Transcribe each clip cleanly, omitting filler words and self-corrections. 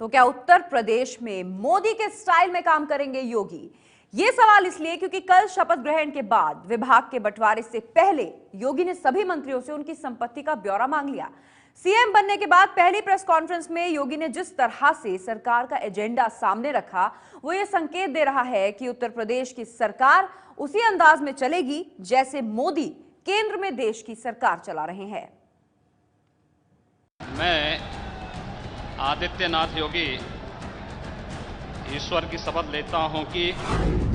तो क्या उत्तर प्रदेश में मोदी के स्टाइल में काम करेंगे योगी? ये सवाल इसलिए क्योंकि कल शपथ ग्रहण के बाद विभाग के बंटवारे से पहले योगी ने सभी मंत्रियों से उनकी संपत्ति का ब्यौरा मांग लिया। सीएम बनने के बाद पहली प्रेस कॉन्फ्रेंस में योगी ने जिस तरह से सरकार का एजेंडा सामने रखा, वो ये संकेत दे रहा है कि उत्तर प्रदेश की सरकार उसी अंदाज में चलेगी जैसे मोदी केंद्र में देश की सरकार चला रहे हैं। मैं आदित्यनाथ योगी ईश्वर की शपथ लेता हूं कि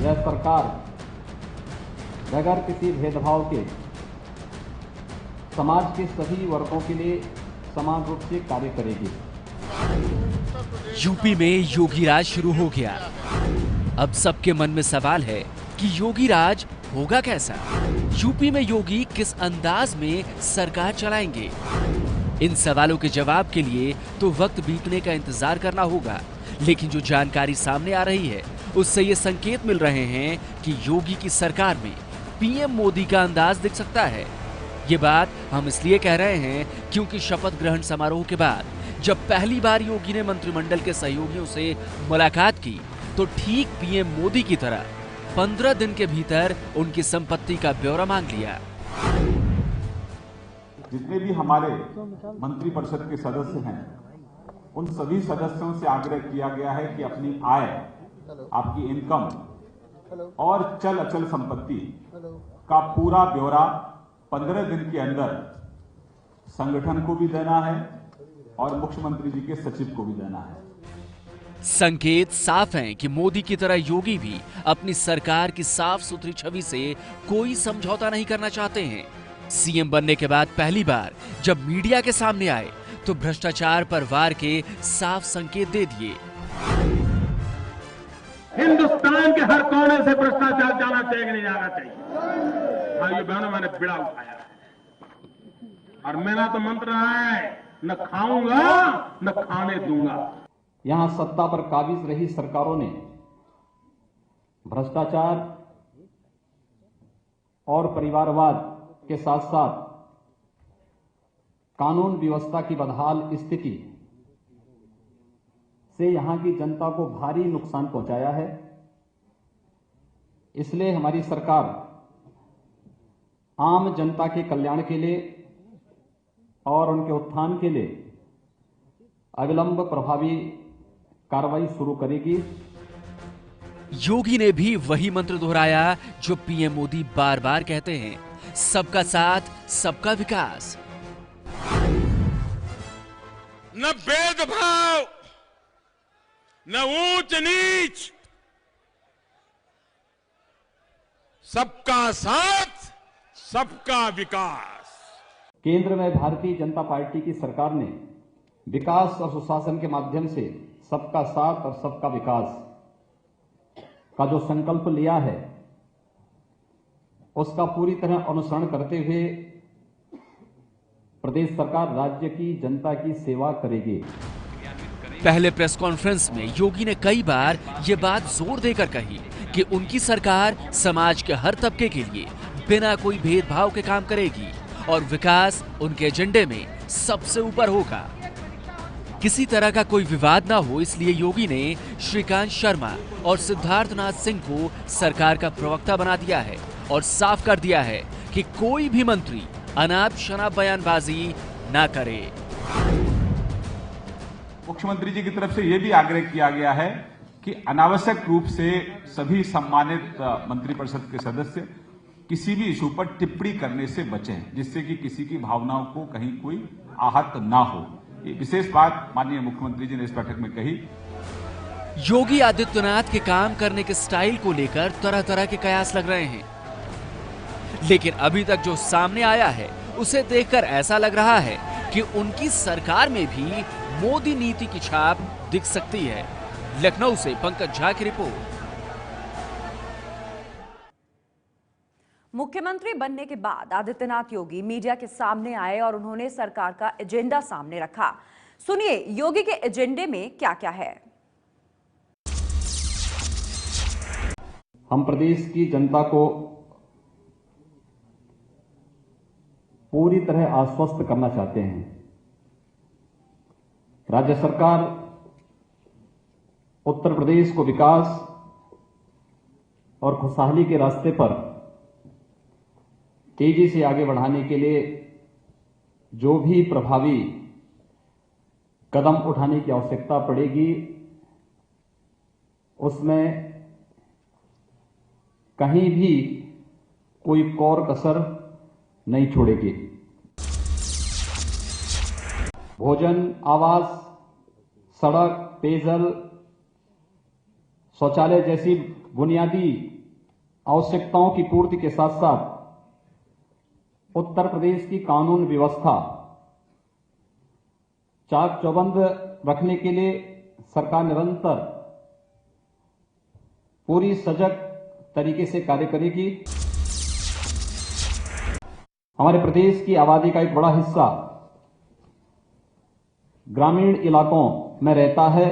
यह सरकार बगैर किसी भेदभाव के समाज के सभी वर्गों के लिए समान रूप से कार्य करेगी। यूपी में योगी राज शुरू हो गया। अब सबके मन में सवाल है कि योगी राज होगा कैसा? यूपी में योगी किस अंदाज में सरकार चलाएंगे? इन सवालों के जवाब के लिए तो वक्त बीतने का इंतजार करना होगा, लेकिन जो जानकारी सामने आ रही है उससे ये संकेत मिल रहे हैं कि योगी की सरकार में पीएम मोदी का अंदाज दिख सकता है। ये बात हम इसलिए कह रहे हैं क्योंकि शपथ ग्रहण समारोह के बाद जब पहली बार योगी ने मंत्रिमंडल के सहयोगियों से मुलाकात की तो ठीक पीएम मोदी की तरह 15 दिन के भीतर उनकी संपत्ति का ब्यौरा मांग लिया। जितने भी हमारे मंत्रिपरिषद के सदस्य हैं, उन सभी सदस्यों से आग्रह किया गया है कि अपनी आय, आपकी इनकम और चल अचल संपत्ति का पूरा ब्यौरा 15 दिन के अंदर संगठन को भी देना है और मुख्यमंत्री जी के सचिव को भी देना है। संकेत साफ हैं कि मोदी की तरह योगी भी अपनी सरकार की साफ सुथरी छवि से कोई समझौता नहीं करना चाहते हैं। सीएम बनने के बाद पहली बार जब मीडिया के सामने आए तो भ्रष्टाचार पर वार के साफ संकेत दे दिए। हिंदुस्तान के हर कोने से भ्रष्टाचार जाना चाहिए कि नहीं जाना चाहिए? भाइयों बहनों, मैंने बिड़ा उठाया है और मेरा तो मंत्र है, न खाऊंगा न खाने दूंगा। यहां सत्ता पर काबिज रही सरकारों ने भ्रष्टाचार और परिवारवाद के साथ साथ कानून व्यवस्था की बदहाल स्थिति से यहां की जनता को भारी नुकसान पहुंचाया है। इसलिए हमारी सरकार आम जनता के कल्याण के लिए और उनके उत्थान के लिए अविलंब प्रभावी कार्रवाई शुरू करेगी। योगी ने भी वही मंत्र दोहराया जो पीएम मोदी बार बार कहते हैं, सबका साथ सबका विकास। न भेदभाव, न ऊंच नीच, सबका साथ सबका विकास। केंद्र में भारतीय जनता पार्टी की सरकार ने विकास और सुशासन के माध्यम से सबका साथ और सबका विकास का जो संकल्प लिया है उसका पूरी तरह अनुसरण करते हुए प्रदेश सरकार राज्य की जनता की सेवा करेगी। पहले प्रेस कॉन्फ्रेंस में योगी ने कई बार ये बात जोर देकर कही कि उनकी सरकार समाज के हर तबके के लिए बिना कोई भेदभाव के काम करेगी और विकास उनके एजेंडे में सबसे ऊपर होगा। किसी तरह का कोई विवाद ना हो इसलिए योगी ने श्रीकांत शर्मा और सिद्धार्थनाथ सिंह को सरकार का प्रवक्ता बना दिया है और साफ कर दिया है कि कोई भी मंत्री अनाप शनाप बयानबाजी ना करे। मुख्यमंत्री जी की तरफ से यह भी आग्रह किया गया है कि अनावश्यक रूप से सभी सम्मानित मंत्रिपरिषद के सदस्य किसी भी इशू पर टिप्पणी करने से बचें, जिससे कि किसी की भावनाओं को कहीं कोई आहत ना हो। ये विशेष बात माननीय मुख्यमंत्री जी ने इस बैठक में कही। योगी आदित्यनाथ के काम करने के स्टाइल को लेकर तरह तरह के कयास लग रहे हैं, लेकिन अभी तक जो सामने आया है उसे देखकर ऐसा लग रहा है कि उनकी सरकार में भी मोदी नीति की छाप दिख सकती है। लखनऊ से पंकज झा की रिपोर्ट। मुख्यमंत्री बनने के बाद आदित्यनाथ योगी मीडिया के सामने आए और उन्होंने सरकार का एजेंडा सामने रखा। सुनिए योगी के एजेंडे में क्या क्या है। हम प्रदेश की जनता को पूरी तरह आश्वस्त करना चाहते हैं। राज्य सरकार उत्तर प्रदेश को विकास और खुशहाली के रास्ते पर तेजी से आगे बढ़ाने के लिए जो भी प्रभावी कदम उठाने की आवश्यकता पड़ेगी, उसमें कहीं भी कोई कोर कसर नहीं छोड़ेगी। भोजन, आवास, सड़क, पेयजल, शौचालय जैसी बुनियादी आवश्यकताओं की पूर्ति के साथ साथ उत्तर प्रदेश की कानून व्यवस्था चाक चौबंद रखने के लिए सरकार निरंतर पूरी सजग तरीके से कार्य करेगी। हमारे प्रदेश की आबादी का एक बड़ा हिस्सा ग्रामीण इलाकों में रहता है।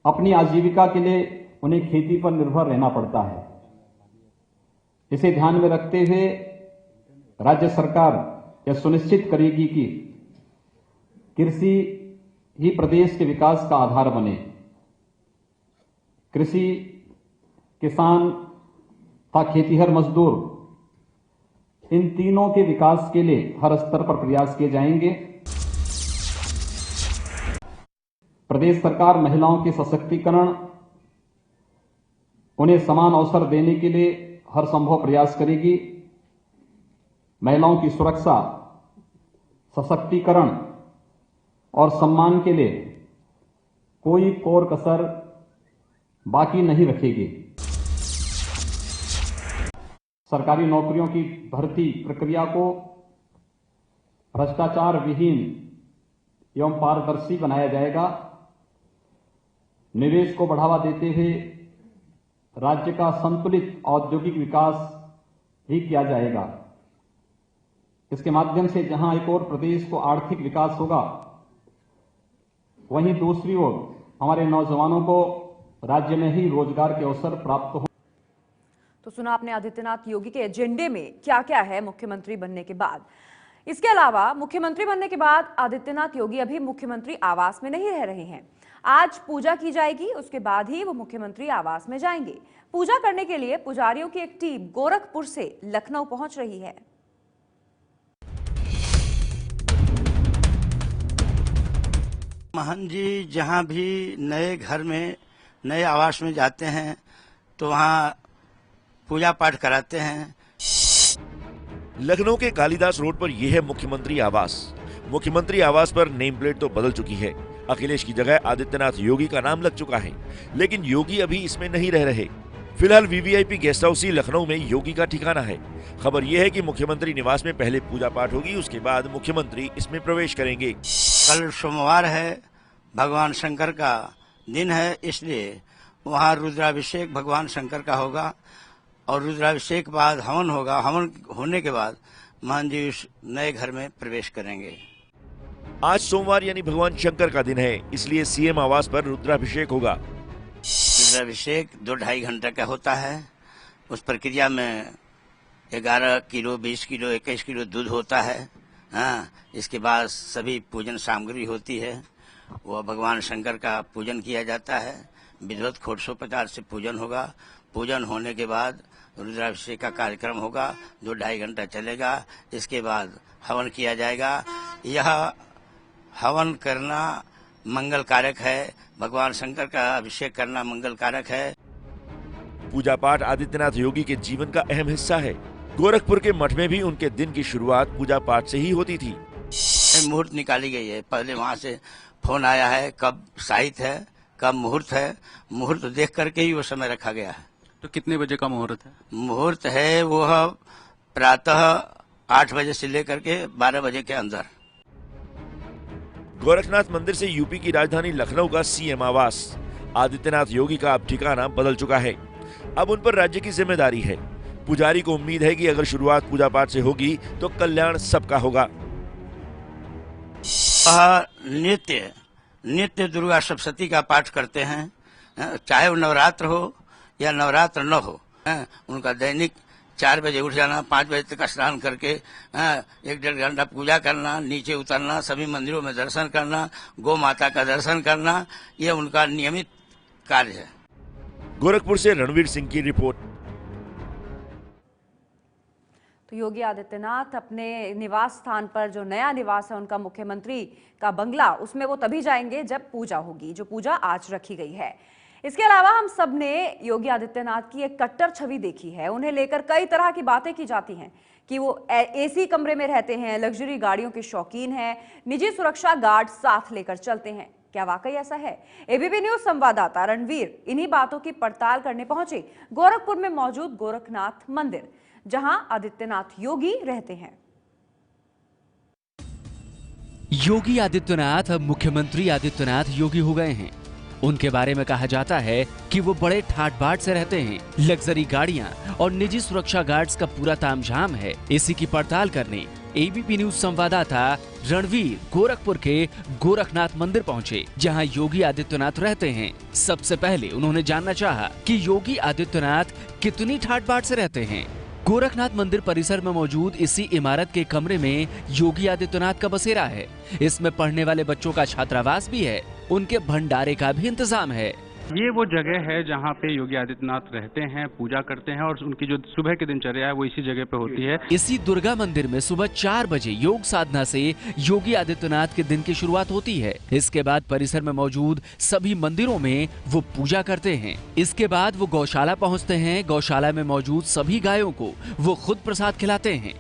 अपनी आजीविका के लिए उन्हें खेती पर निर्भर रहना पड़ता है। इसे ध्यान में रखते हुए राज्य सरकार यह सुनिश्चित करेगी कि कृषि ही प्रदेश के विकास का आधार बने। कृषि, किसान तथा खेतीहर मजदूर, इन तीनों के विकास के लिए हर स्तर पर प्रयास किए जाएंगे। प्रदेश सरकार महिलाओं के सशक्तिकरण, उन्हें समान अवसर देने के लिए हर संभव प्रयास करेगी। महिलाओं की सुरक्षा, सशक्तिकरण और सम्मान के लिए कोई कोर कसर बाकी नहीं रखेगी। सरकारी नौकरियों की भर्ती प्रक्रिया को भ्रष्टाचार विहीन एवं पारदर्शी बनाया जाएगा। निवेश को बढ़ावा देते हुए राज्य का संतुलित औद्योगिक विकास भी किया जाएगा। इसके माध्यम से जहां एक ओर प्रदेश को आर्थिक विकास होगा, वहीं दूसरी ओर हमारे नौजवानों को राज्य में ही रोजगार के अवसर प्राप्त हो। तो सुना आपने आदित्यनाथ योगी के एजेंडे में क्या क्या है मुख्यमंत्री बनने के बाद। इसके अलावा मुख्यमंत्री बनने के बाद आदित्यनाथ योगी अभी मुख्यमंत्री आवास में नहीं रह रहे हैं। आज पूजा की जाएगी, उसके बाद ही वो मुख्यमंत्री आवास में जाएंगे। पूजा करने के लिए पुजारियों की एक टीम गोरखपुर से लखनऊ पहुंच रही है। महंत जी जहाँ भी नए घर में, नए आवास में जाते हैं तो वहाँ पूजा पाठ कराते हैं। लखनऊ के कालिदास रोड पर यह है मुख्यमंत्री आवास। मुख्यमंत्री आवास पर नेम प्लेट तो बदल चुकी है। अखिलेश की जगह आदित्यनाथ योगी का नाम लग चुका है, लेकिन योगी अभी इसमें नहीं रह रहे। फिलहाल वीवीआईपी गेस्ट हाउस ही लखनऊ में योगी का ठिकाना है। खबर यह है कि मुख्यमंत्री निवास में पहले पूजा पाठ होगी, उसके बाद मुख्यमंत्री इसमें प्रवेश करेंगे। कल सोमवार है, भगवान शंकर का दिन है, इसलिए वहाँ रुद्राभिषेक भगवान शंकर का होगा और रुद्राभिषेक के बाद हवन होगा। हवन होने के बाद महंत जी उस नए घर में प्रवेश करेंगे। आज सोमवार यानी भगवान शंकर का दिन है, इसलिए सीएम आवास पर रुद्राभिषेक होगा। रुद्राभिषेक 2-2.5 घंटे का होता है। उस प्रक्रिया में 11 किलो, 20 किलो, 21 किलो दूध होता है। हाँ, इसके बाद सभी पूजन सामग्री होती है। वह भगवान शंकर का पूजन किया जाता है। विधिवत षोडशोपचार से पूजन होगा। पूजन होने के बाद रुद्राभिषेक का कार्यक्रम होगा, 2-2.5 घंटा चलेगा। इसके बाद हवन किया जाएगा। यह हवन करना मंगल कारक है। भगवान शंकर का अभिषेक करना मंगल कारक है। पूजा पाठ आदित्यनाथ योगी के जीवन का अहम हिस्सा है। गोरखपुर के मठ में भी उनके दिन की शुरुआत पूजा पाठ से ही होती थी। मुहूर्त निकाली गई है। पहले वहाँ से फोन आया है कब साहित्य है, कब मुहूर्त है। मुहूर्त देख करके ही वो समय रखा गया है। तो कितने बजे का मुहूर्त है? मुहूर्त है वह प्रातः 8 बजे से लेकर के 12 बजे के अंदर। गोरखनाथ मंदिर से यूपी की राजधानी लखनऊ का सीएम आवास आदित्यनाथ योगी का अब ठिकाना बदल चुका है। अब उन पर राज्य की जिम्मेदारी है। पुजारी को उम्मीद है कि अगर शुरुआत पूजा पाठ से होगी तो कल्याण सबका होगा। नित्य दुर्गा सप्तशती का पाठ करते हैं, चाहे वो नवरात्र हो या नवरात्र न हो। उनका दैनिक 4 बजे उठ जाना, 5 बजे तक स्नान करके 1-1.5 घंटा पूजा करना, नीचे उतरना, सभी मंदिरों में दर्शन करना, गौ माता का दर्शन करना, ये उनका नियमित कार्य है। गोरखपुर से रणवीर सिंह की रिपोर्ट। तो योगी आदित्यनाथ अपने निवास स्थान पर, जो नया निवास है उनका मुख्यमंत्री का बंगला, उसमें वो तभी जाएंगे जब पूजा होगी, जो पूजा आज रखी गई है। इसके अलावा हम सब ने योगी आदित्यनाथ की एक कट्टर छवि देखी है। उन्हें लेकर कई तरह की बातें की जाती हैं कि वो एसी कमरे में रहते हैं, लग्जरी गाड़ियों के शौकीन हैं, निजी सुरक्षा गार्ड साथ लेकर चलते हैं। क्या वाकई ऐसा है? एबीपी न्यूज संवाददाता रणवीर इन्हीं बातों की पड़ताल करने पहुंचे गोरखपुर में मौजूद गोरखनाथ मंदिर, जहां आदित्यनाथ योगी रहते हैं। योगी आदित्यनाथ अब मुख्यमंत्री आदित्यनाथ योगी हो गए हैं। उनके बारे में कहा जाता है कि वो बड़े ठाट बाट से रहते हैं। लग्जरी गाड़ियां और निजी सुरक्षा गार्ड्स का पूरा तामझाम है। इसी की पड़ताल करने एबीपी न्यूज संवाददाता रणवीर गोरखपुर के गोरखनाथ मंदिर पहुंचे, जहां योगी आदित्यनाथ रहते हैं। सबसे पहले उन्होंने जानना चाहा कि योगी आदित्यनाथ कितनी ठाट बाट से रहते हैं। गोरखनाथ मंदिर परिसर में मौजूद इसी इमारत के कमरे में योगी आदित्यनाथ का बसेरा है। इसमें पढ़ने वाले बच्चों का छात्रावास भी है, उनके भंडारे का भी इंतजाम है। ये वो जगह है जहाँ पे योगी आदित्यनाथ रहते हैं, पूजा करते हैं और उनकी जो सुबह की दिनचर्या है वो इसी जगह पे होती है। इसी दुर्गा मंदिर में सुबह 4 बजे योग साधना से योगी आदित्यनाथ के दिन की शुरुआत होती है। इसके बाद परिसर में मौजूद सभी मंदिरों में वो पूजा करते हैं। इसके बाद वो गौशाला पहुँचते हैं। गौशाला में मौजूद सभी गायों को वो खुद प्रसाद खिलाते हैं।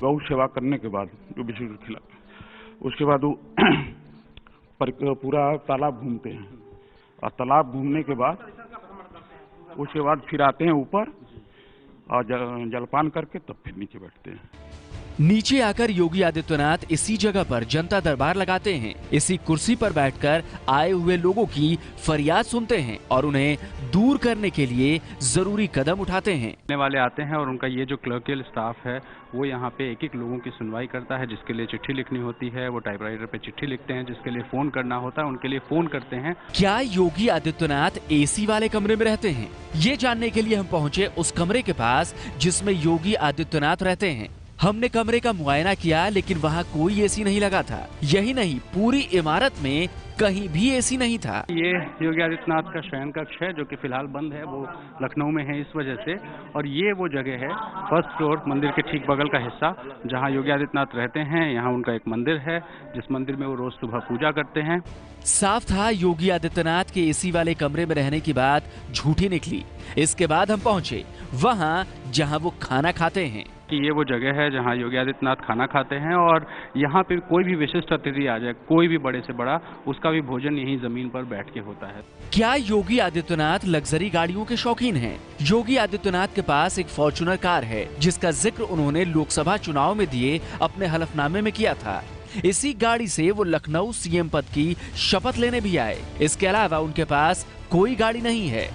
गौ सेवा करने के बाद जो विशेष खिला, उसके बाद वो पूरा तालाब घूमते हैं और तालाब घूमने के बाद उसके बाद फिर आते हैं ऊपर और जलपान करके तब फिर नीचे बैठते हैं। नीचे आकर योगी आदित्यनाथ इसी जगह पर जनता दरबार लगाते हैं। इसी कुर्सी पर बैठकर आए हुए लोगों की फरियाद सुनते हैं और उन्हें दूर करने के लिए जरूरी कदम उठाते हैं। आने वाले आते हैं और उनका ये जो क्लर्कियल स्टाफ है वो यहाँ पे एक एक लोगों की सुनवाई करता है। जिसके लिए चिट्ठी लिखनी होती है वो टाइपराइटर पे चिट्ठी लिखते हैं, जिसके लिए फोन करना होता है उनके लिए फोन करते हैं। क्या योगी आदित्यनाथ एसी वाले कमरे में रहते हैं? ये जानने के लिए हम पहुंचे उस कमरे के पास जिसमें योगी आदित्यनाथ रहते हैं। हमने कमरे का मुआयना किया, लेकिन वहाँ कोई एसी नहीं लगा था। यही नहीं, पूरी इमारत में कहीं भी एसी नहीं था। ये योगी आदित्यनाथ का शयन कक्ष है जो कि फिलहाल बंद है, वो लखनऊ में है इस वजह से। और ये वो जगह है, फर्स्ट फ्लोर मंदिर के ठीक बगल का हिस्सा, जहाँ योगी आदित्यनाथ रहते हैं। यहाँ उनका एक मंदिर है जिस मंदिर में वो रोज सुबह पूजा करते हैं। साफ था योगी आदित्यनाथ के एसी वाले कमरे में रहने की बात झूठी निकली। इसके बाद हम पहुंचे वहां जहां वो खाना खाते हैं। कि ये वो जगह है जहां योगी आदित्यनाथ खाना खाते हैं और यहाँ पे कोई भी विशिष्ट अतिथि आ जाए, कोई भी बड़े से बड़ा, उसका भी भोजन यहीं जमीन पर बैठ के होता है। क्या योगी आदित्यनाथ लग्जरी गाड़ियों के शौकीन हैं? योगी आदित्यनाथ के पास एक फॉर्च्यूनर कार है जिसका जिक्र उन्होंने लोकसभा चुनाव में दिए अपने हलफनामे में किया था। इसी गाड़ी से वो लखनऊ सीएम पद की शपथ लेने भी आए। इसके अलावा उनके पास कोई गाड़ी नहीं है।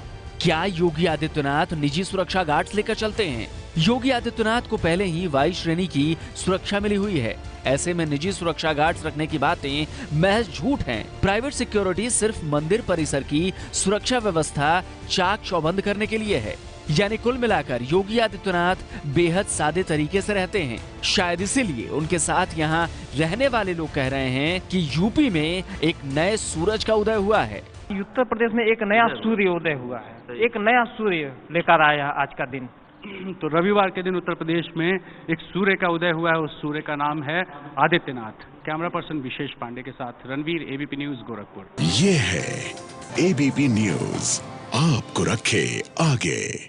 क्या योगी आदित्यनाथ निजी सुरक्षा गार्ड्स लेकर चलते हैं? योगी आदित्यनाथ को पहले ही वायु श्रेणी की सुरक्षा मिली हुई है। ऐसे में निजी सुरक्षा गार्ड्स रखने की बातें महज झूठ हैं। प्राइवेट सिक्योरिटी सिर्फ मंदिर परिसर की सुरक्षा व्यवस्था चाक चौबंद करने के लिए है। यानी कुल मिलाकर योगी आदित्यनाथ बेहद सादे तरीके से रहते हैं। शायद इसीलिए उनके साथ यहाँ रहने वाले लोग कह रहे हैं कि यूपी में एक नए सूरज का उदय हुआ है। उत्तर प्रदेश में एक नया सूर्य उदय हुआ है, एक नया सूर्य लेकर आया आज का दिन। तो रविवार के दिन उत्तर प्रदेश में एक सूर्य का उदय हुआ है। उस सूर्य का नाम है आदित्यनाथ। कैमरा पर्सन विशेष पांडे के साथ रणवीर, एबीपी न्यूज, गोरखपुर। ये है एबीपी न्यूज, आपको रखे आगे।